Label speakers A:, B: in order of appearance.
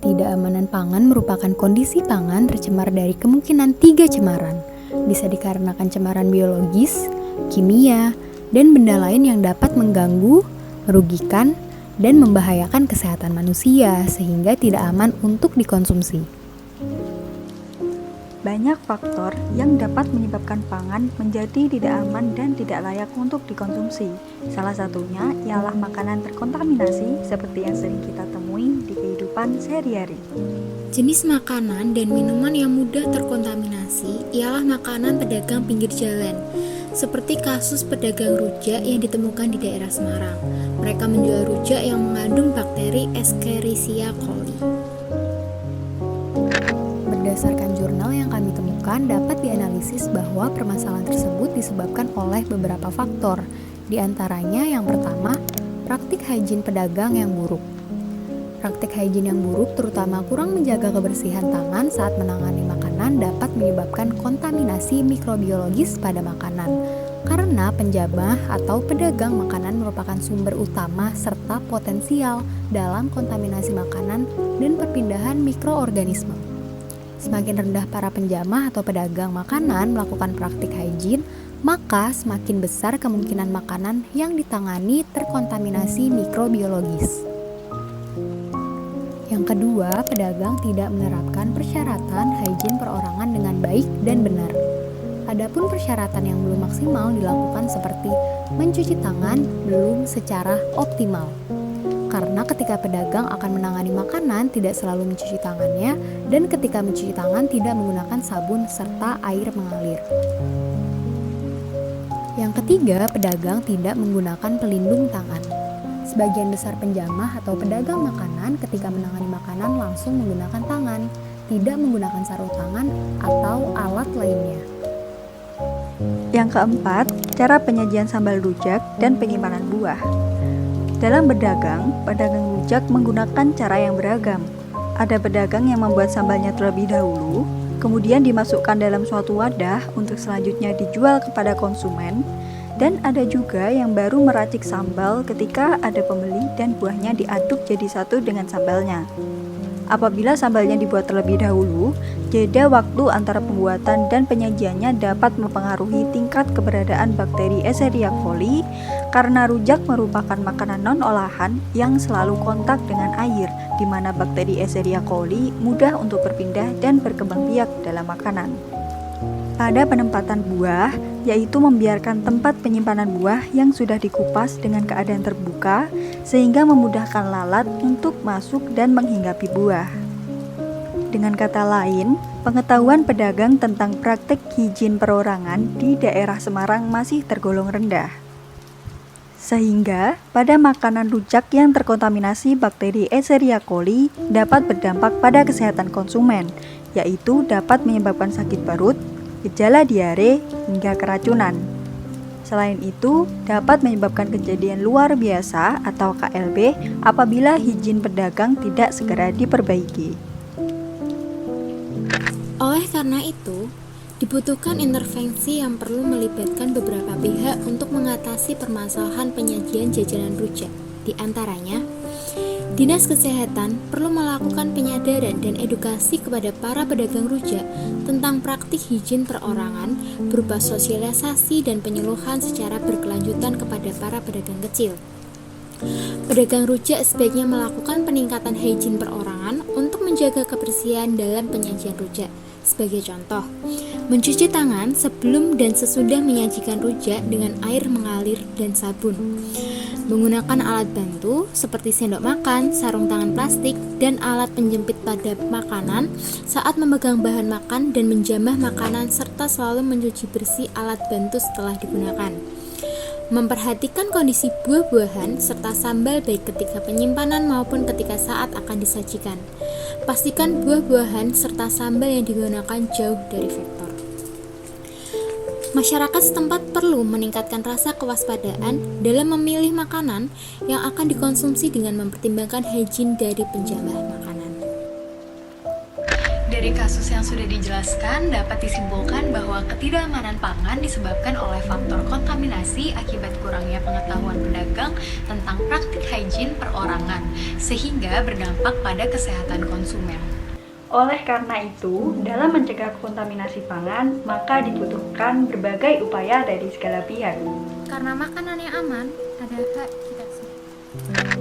A: Ketidakamanan pangan merupakan kondisi pangan tercemar dari kemungkinan 3 cemaran. Bisa dikarenakan cemaran biologis, kimia, dan benda lain yang dapat mengganggu, merugikan, dan membahayakan kesehatan manusia sehingga tidak aman untuk dikonsumsi.
B: Banyak faktor yang dapat menyebabkan pangan menjadi tidak aman dan tidak layak untuk dikonsumsi. Salah satunya ialah makanan terkontaminasi seperti yang sering kita temui di kehidupan sehari-hari.
C: Jenis makanan dan minuman yang mudah terkontaminasi ialah makanan pedagang pinggir jalan, seperti kasus pedagang rujak yang ditemukan di daerah Semarang. Mereka menjual rujak yang mengandung bakteri Escherichia coli.
A: Berdasarkan jurnal yang kami temukan, dapat dianalisis bahwa permasalahan tersebut disebabkan oleh beberapa faktor. Di antaranya yang pertama, praktik higien pedagang yang buruk. Praktik higien yang buruk, terutama kurang menjaga kebersihan tangan saat menangani makanan, dapat menyebabkan kontaminasi mikrobiologis pada makanan. Karena penjamah atau pedagang makanan merupakan sumber utama serta potensial dalam kontaminasi makanan dan perpindahan mikroorganisme. Semakin rendah para penjamah atau pedagang makanan melakukan praktik higien, maka semakin besar kemungkinan makanan yang ditangani terkontaminasi mikrobiologis. Yang kedua, pedagang tidak menerapkan persyaratan higien perorangan dengan baik dan benar. Adapun persyaratan yang belum maksimal dilakukan seperti mencuci tangan belum secara optimal. Karena ketika pedagang akan menangani makanan tidak selalu mencuci tangannya, dan ketika mencuci tangan tidak menggunakan sabun serta air mengalir. Yang ketiga, pedagang tidak menggunakan pelindung tangan. Sebagian besar penjamah atau pedagang makanan ketika menangani makanan langsung menggunakan tangan, tidak menggunakan sarung tangan atau alat lainnya.
B: Yang keempat, cara penyajian sambal rujak dan penyimpanan buah. Dalam berdagang, pedagang rujak menggunakan cara yang beragam. Ada pedagang yang membuat sambalnya terlebih dahulu, kemudian dimasukkan dalam suatu wadah untuk selanjutnya dijual kepada konsumen, dan ada juga yang baru meracik sambal ketika ada pembeli dan buahnya diaduk jadi satu dengan sambalnya. Apabila sambalnya dibuat terlebih dahulu, jeda waktu antara pembuatan dan penyajiannya dapat mempengaruhi tingkat keberadaan bakteri Escherichia coli karena rujak merupakan makanan non-olahan yang selalu kontak dengan air, di mana bakteri Escherichia coli mudah untuk berpindah dan berkembang biak dalam makanan. Pada penempatan buah, yaitu membiarkan tempat penyimpanan buah yang sudah dikupas dengan keadaan terbuka sehingga memudahkan lalat untuk masuk dan menghinggapi buah. Dengan kata lain, pengetahuan pedagang tentang praktik higien perorangan di daerah Semarang masih tergolong rendah. Sehingga pada makanan rujak yang terkontaminasi bakteri Escherichia coli dapat berdampak pada kesehatan konsumen, yaitu dapat menyebabkan sakit perut, gejala diare, hingga keracunan. Selain itu, dapat menyebabkan kejadian luar biasa atau KLB apabila higien pedagang tidak segera diperbaiki.
C: Oleh karena itu, dibutuhkan intervensi yang perlu melibatkan beberapa pihak untuk mengatasi permasalahan penyajian jajanan rujak. Di antaranya, Dinas Kesehatan perlu melakukan penyadaran dan edukasi kepada para pedagang rujak tentang praktik higien perorangan berupa sosialisasi dan penyuluhan secara berkelanjutan kepada para pedagang kecil. Pedagang rujak sebaiknya melakukan peningkatan higien perorangan untuk menjaga kebersihan dalam penyajian rujak. Sebagai contoh, mencuci tangan sebelum dan sesudah menyajikan rujak dengan air mengalir dan sabun. Menggunakan alat bantu seperti sendok makan, sarung tangan plastik, dan alat penjepit pada makanan saat memegang bahan makan dan menjamah makanan serta selalu mencuci bersih alat bantu setelah digunakan. Memperhatikan kondisi buah-buahan serta sambal baik ketika penyimpanan maupun ketika saat akan disajikan. Pastikan buah-buahan serta sambal yang digunakan jauh dari vektor. Masyarakat setempat perlu meningkatkan rasa kewaspadaan dalam memilih makanan yang akan dikonsumsi dengan mempertimbangkan higien dari penjamah makanan.
D: Dari kasus yang sudah dijelaskan, dapat disimpulkan bahwa ketidakamanan pangan disebabkan oleh faktor kontaminasi
A: kontaminasi akibat kurangnya pengetahuan pedagang tentang praktik hygiene perorangan, sehingga berdampak pada kesehatan konsumen.
B: Oleh karena itu, dalam mencegah kontaminasi pangan, maka dibutuhkan berbagai upaya dari segala pihak.
C: Karena makanan yang aman adalah hak kita semua.